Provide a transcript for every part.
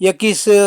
21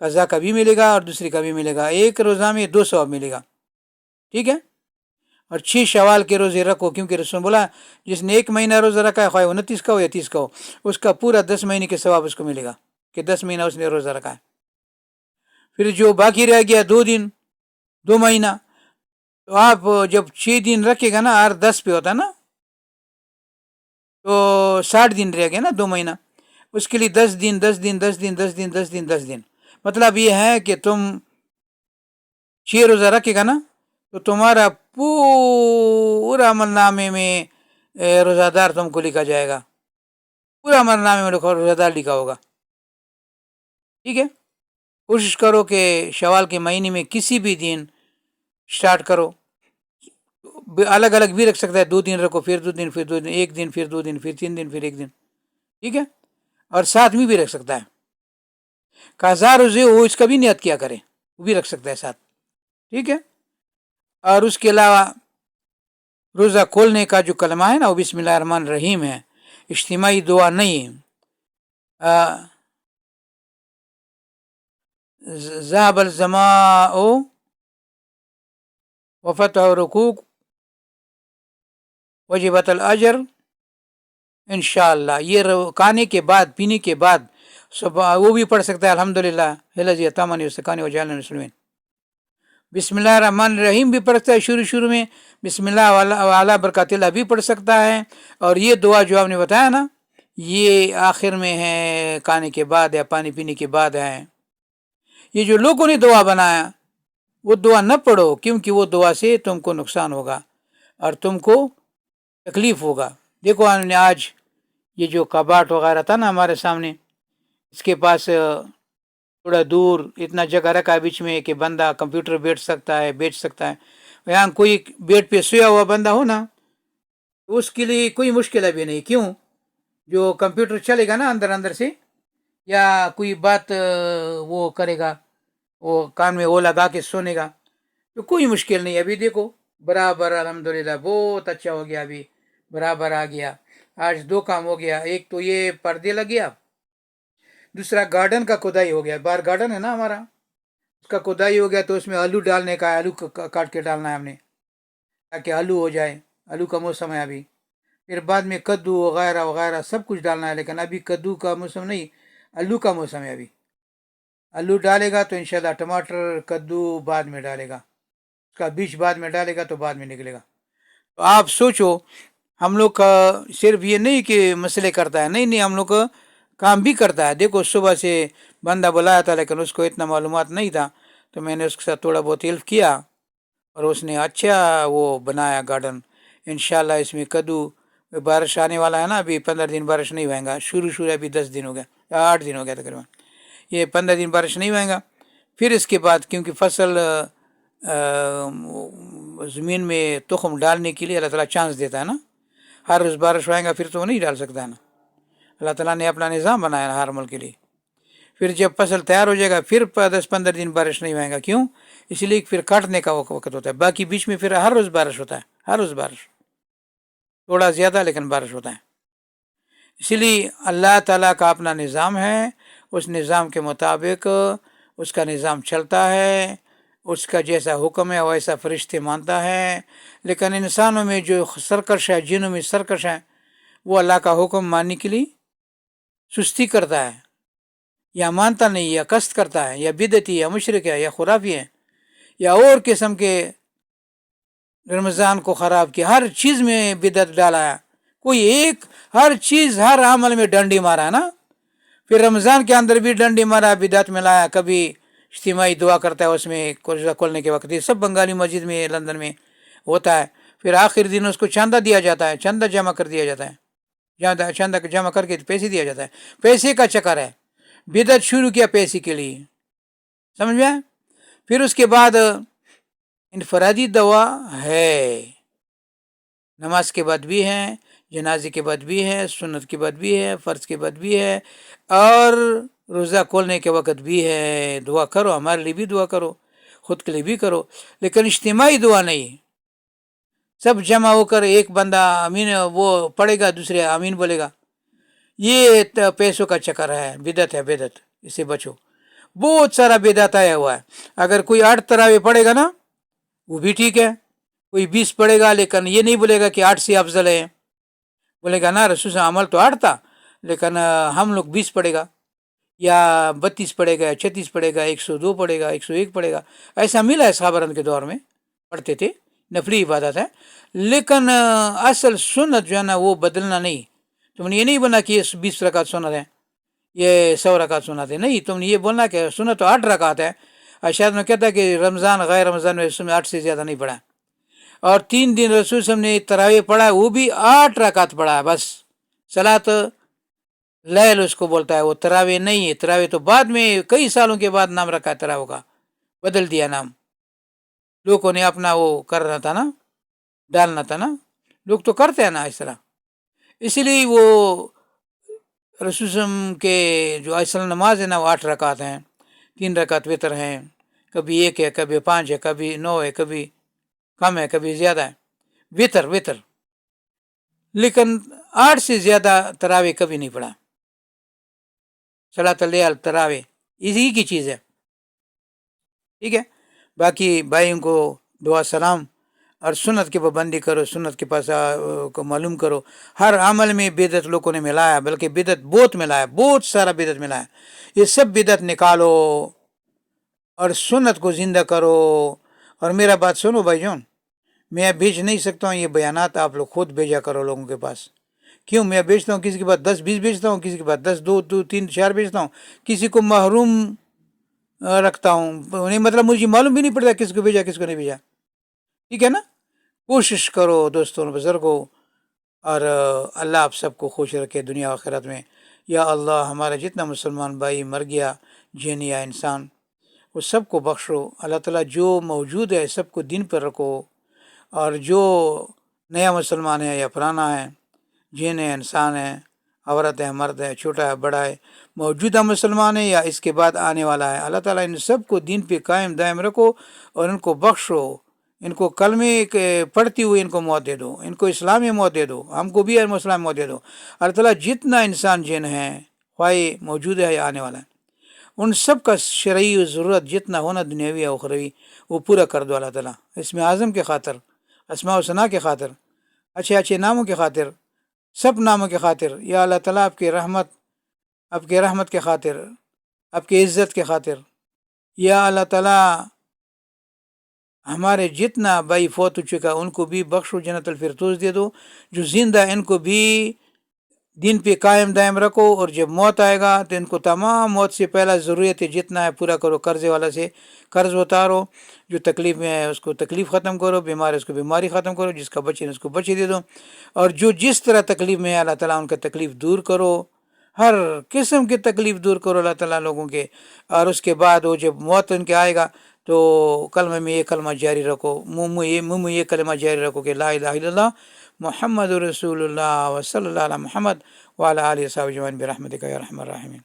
قضا کا بھی ملے گا اور دوسری کا بھی ملے گا. ایک روزہ میں 2 ثواب ملے گا. ٹھیک ہے. اور 6 شوال کے روزے رکھو، کیونکہ رسول نے بولا جس نے 1 مہینہ روزہ رکھا ہے، خواہ 29 کا ہو یا 30 کا ہو، اس کا پورا 10 مہینے کے ثواب اس کو ملے گا کہ 10 مہینہ اس نے روزہ رکھا ہے. پھر جو باقی رہ گیا 2 دن 2 مہینہ، تو آپ جب 6 دن رکھے گا نا، ہر 10 پہ ہوتا ہے نا، تو 60 دن رہ گیا نا 2 مہینہ. اس کے لیے 10 دن 10 دن 10 دن 10 دن 10 دن 10 دن، مطلب یہ ہے کہ تم 6 روزہ رکھے گا نا، تو تمہارا پورا عمل نامے میں روزہ دار تم کو لکھا جائے گا. پورا عمل نامے میں روزہ دار لکھا ہوگا. ٹھیک ہے. کوشش کرو کہ شوال کے مہینے میں کسی بھی دن سٹارٹ کرو. الگ الگ بھی رکھ سکتا ہے، 2 دن رکھو، پھر 2 دن، پھر 2 دن، 1 دن، پھر 2 دن، پھر 3 دن، پھر 1 دن. ٹھیک ہے. اور ساتھ میں بھی رکھ سکتا ہے. قضا روزے وہ اس کا بھی نیت کیا کرے، وہ بھی رکھ سکتا ہے ساتھ. ٹھیک ہے. اور اس کے علاوہ روزہ کھولنے کا جو کلمہ ہے نا، وہ بسم اللہ الرحمن الرحیم ہے، اجتماعی دعا نہیں ہے. ذهب الظماء وفتح رکوک وجبت الاجر انشاءاللہ. یہ کھانے کے بعد، پینے کے بعد وہ بھی پڑھ سکتا ہے الحمدللہ الذی اطعمنی وسقانی وجعلنی من المسلمین. بسم اللہ الرحمن الرحیم بھی پڑھ سکتا ہے شروع میں، بسم اللہ وعلی برکات اللہ بھی پڑھ سکتا ہے. اور یہ دعا جو آپ نے بتایا نا، یہ آخر میں ہے، کھانے کے بعد یا پانی پینے کے بعد ہے. یہ جو لوگوں نے دعا بنایا وہ دعا نہ پڑھو، کیونکہ وہ دعا سے تم کو نقصان ہوگا اور تم کو تکلیف ہوگا. دیکھو ہم نے آج یہ جو کباٹ وغیرہ تھا نا ہمارے سامنے، اس کے پاس تھوڑا دور اتنا جگہ رکھا ہے بیچ میں کہ بندہ کمپیوٹر بیٹھ سکتا ہے، بیچ سکتا ہے. یہاں کوئی بیڈ پہ سویا ہوا بندہ ہو نا، تو اس کے لیے کوئی مشکل ابھی نہیں. کیوں؟ جو کمپیوٹر چلے گا نا اندر سے، یا کوئی بات وہ کرے گا، وہ کان میں وہ لگا کے سونے گا، تو کوئی مشکل نہیں. ابھی دیکھو برابر الحمدللہ بہت اچھا ہو گیا، ابھی برابر آ گیا. آج 2 کام ہو گیا. ایک تو یہ پردے لگ گیا، دوسرا گارڈن کا کھدائی ہو گیا. باہر گارڈن ہے نا ہمارا، اس کا کھدائی ہو گیا، تو اس میں آلو ڈالنے کا، آلو کاٹ کے ڈالنا ہے ہم نے، تاکہ آلو ہو جائے. آلو کا موسم ہے ابھی. پھر بعد میں کدو وغیرہ وغیرہ سب کچھ ڈالنا ہے، لیکن ابھی کدو کا موسم نہیں، آلو کا موسم ہے. ابھی آلو ڈالے گا تو انشاءاللہ. ٹماٹر کدو بعد میں ڈالے گا، اس کا بیج بعد میں ڈالے گا تو بعد میں نکلے گا. تو آپ سوچو، ہم لوگ کا صرف یہ نہیں کہ مسئلے کرتا ہے، نہیں، ہم لوگ کا کام بھی کرتا ہے. دیکھو صبح سے بندہ بلایا تھا، لیکن اس کو اتنا معلومات نہیں تھا، تو میں نے اس کے ساتھ تھوڑا بہت ہیلپ کیا، اور اس نے اچھا وہ بنایا گارڈن. انشاءاللہ اس میں کدو، بارش آنے والا ہے نا، ابھی 15 دن بارش نہیں ہوئے گا. شروع ابھی 10 دن ہو گیا، 8 دن ہو گیا تقریباً. یہ 15 دن بارش نہیں ہوئے گا. پھر اس کے بعد کیونکہ فصل زمین میں تخم ڈالنے کے لیے اللہ تعالیٰ چانس دیتا ہے نا. ہر روز بارش ہوئے گا پھر تو وہ نہیں ڈال سکتا ہے نا. اللہ تعالیٰ نے اپنا نظام بنایا نا ہر ملک کے لیے. پھر جب فصل تیار ہو جائے گا پھر 10-15 دن بارش نہیں ہوئے گا. کیوں؟ اس لیے پھر کاٹنے کا وقت ہوتا ہے. باقی بیچ میں پھر ہر روز بارش ہوتا ہے، ہر روز بارش، تھوڑا زیادہ لیکن بارش ہوتا ہے. اسی لیے اللہ تعالیٰ کا اپنا نظام ہے، اس نظام کے مطابق اس کا نظام چلتا ہے. اس کا جیسا حکم ہے ویسا فرشتے مانتا ہے. لیکن انسانوں میں جو سرکش ہے، جنوں میں سرکش ہے، وہ اللہ کا حکم ماننے کے لیے سستی کرتا ہے، یا مانتا نہیں، یا قصد کرتا ہے، یا بدعتی، یا مشرک ہے، یا خرافی ہے، یا اور قسم کے رمضان کو خراب کیا، ہر چیز میں بدعت ڈالا ہے. کوئی ایک ہر چیز ہر عمل میں ڈنڈی مارا ہے نا. پھر رمضان کے اندر بھی ڈنڈی مارا، بدعت میں لایا. کبھی اجتماعی دعا کرتا ہے اس میں روزہ کھولنے کے وقت، یہ سب بنگالی مسجد میں لندن میں ہوتا ہے. پھر آخر دن اس کو چاندہ دیا جاتا ہے، چاندہ جمع کر دیا جاتا ہے، چاندہ جمع کر کے پیسے دیا جاتا ہے. پیسے کا چکر ہے، بدعت شروع کیا پیسے کے لیے، سمجھ میں. پھر اس کے بعد انفرادی دعا ہے، نماز کے بعد بھی ہے، جنازے کے بعد بھی ہے، سنت کے بعد بھی ہے، فرض کے بعد بھی ہے، اور روزہ کھولنے کے وقت بھی ہے. دعا کرو، ہمارے لیے بھی دعا کرو، خود کے لیے بھی کرو، لیکن اجتماعی دعا نہیں. سب جمع ہو کر ایک بندہ آمین وہ پڑھے گا، دوسرے آمین بولے گا. یہ پیسوں کا چکر ہے، بدعت ہے، بدعت، اس سے بچو. بہت سارا بدعت آیا ہوا ہے. اگر کوئی 8 تراویح پڑھے گا نا وہ بھی ٹھیک ہے, کوئی 20 پڑھے گا, لیکن یہ نہیں بولے گا کہ 8 سے افضل ہے. بولے گا نا رسول سے عمل تو 8 تھا لیکن ہم لوگ 20 پڑھے گا, یا 32 پڑھے گا, 36 پڑھے گا, 102 پڑھے گا, 101 پڑھے گا. ایسا ملا ہے صحابہ کے دور میں, پڑھتے تھے, نفلی عبادت ہے. لیکن اصل سنت جو ہے نا وہ بدلنا نہیں. تم نے یہ نہیں بنا کہ یہ 20 رکعت سنت ہے, یہ 100 رکعت سنت ہے, نہیں. تم نے یہ بولنا کہ سنت تو 8 رکعت ہے. شاید میں کہتا ہے کہ رمضان غیر رمضان میں اس میں 8 سے زیادہ نہیں پڑھا. اور 3 دن رسول صلی اللہ علیہ وسلم نے تراویح پڑھا ہے, وہ بھی 8 رکعت پڑھا ہے بس. صلاۃ لیل اس کو بولتا ہے, وہ تراویح نہیں ہے. تراویح تو بعد میں کئی سالوں کے بعد نام رکھا ہے تراویح کا, بدل دیا نام. لوگوں نے اپنا وہ کرنا تھا نا, ڈالنا تھا نا, لوگ تو کرتے ہیں نا اس طرح. اسی لیے وہ رسول صلی اللہ علیہ وسلم کے جو اصل نماز ہے نا وہ 8 رکعت ہیں, 3 رکعت وتر ہیں, کبھی 1 ہے, کبھی 5 ہے, کبھی 9 ہے, کبھی کم ہے, کبھی زیادہ ہے. وتر لیکن 8 سے زیادہ تراویح کبھی نہیں پڑھا. صلاۃ اللیل تراویح اسی کی چیز ہے, ٹھیک ہے. باقی بھائیوں کو دعا سلام, اور سنت کی پابندی کرو, سنت کے پاس کو معلوم کرو. ہر عمل میں بدعت لوگوں نے ملایا, بلکہ بدعت بہت ملایا, بہت سارا بدعت ملایا. یہ سب بدعت نکالو اور سنت کو زندہ کرو. اور میرا بات سنو بھائی جان, میں بھیج نہیں سکتا ہوں یہ بیانات, آپ لوگ خود بھیجا کرو لوگوں کے پاس. کیوں میں بیچتا ہوں, کسی کے پاس 10-20 بیچتا ہوں, کسی کے پاس 10 2-3-4 بیچتا ہوں, کسی کو محروم رکھتا ہوں. نہیں مطلب مجھے معلوم بھی نہیں پڑتا کس کو بھیجا کس کو نہیں بھیجا, ٹھیک ہے نا. کوشش کرو دوستوں بزرگوں, اور اللہ آپ سب کو خوش رکھے دنیا و آخرت میں. یا اللہ ہمارا جتنا مسلمان بھائی مر گیا, جن یا انسان, وہ سب کو بخشو. اللہ تعالیٰ جو موجود ہے سب کو دین پر رکھو, اور جو نیا مسلمان ہے یا پرانا ہے, جن ہے انسان ہے, عورت ہے مرد ہے, چھوٹا ہے بڑا ہے, موجودہ مسلمان ہے یا اس کے بعد آنے والا ہے, اللہ تعالیٰ ان سب کو دین پہ قائم دائم رکھو, اور ان کو بخشو. ان کو کلمے پڑھتی ہوئی ان کو موت دے دو, ان کو اسلامی موت دے دو, ہم کو بھی اسلامی موت دے دو. اللہ تعالیٰ جتنا انسان جن ہے, خواہ موجود ہے یا آنے والا ہے, ان سب کا شرعی ضرورت جتنا ہونا دنیاوی یا اخروی وہ پورا کر دو اللہ تعالیٰ. اسم اعظم کے خاطر, اسماء و ثناء کے خاطر, اچھے اچھے ناموں کے خاطر, سب ناموں کے خاطر, یا اللہ تعالیٰ آپ کی رحمت کے خاطر, آپ کی عزت کے خاطر, یا اللہ تعالیٰ ہمارے جتنا بھائی فوت ہو چکا ان کو بھی بخشو, جنت الفردوس دے دو. جو زندہ ان کو بھی دین پہ قائم دائم رکھو, اور جب موت آئے گا تو ان کو تمام موت سے پہلا ضرورت ہے جتنا ہے پورا کرو. قرضے والا سے قرض اتارو, جو تکلیف میں ہے اس کو تکلیف ختم کرو, بیمار ہے اس کو بیماری ختم کرو, جس کا بچے اس کو بچے دے دو, اور جو جس طرح تکلیف میں ہے اللہ تعالیٰ ان کا تکلیف دور کرو, ہر قسم کی تکلیف دور کرو اللہ تعالیٰ لوگوں کے. اور اس کے بعد وہ جب موت ان کے آئے گا تو کلمہ میں یہ کلمہ جاری رکھو, منہ میں یہ کلمہ جاری رکھو کہ لا الہ الا اللہ محمد رسول اللہ, وصلی اللہ علی محمد وعلی آلہ وصحبہ اجمعین برحمتک یا ارحم الراحمین.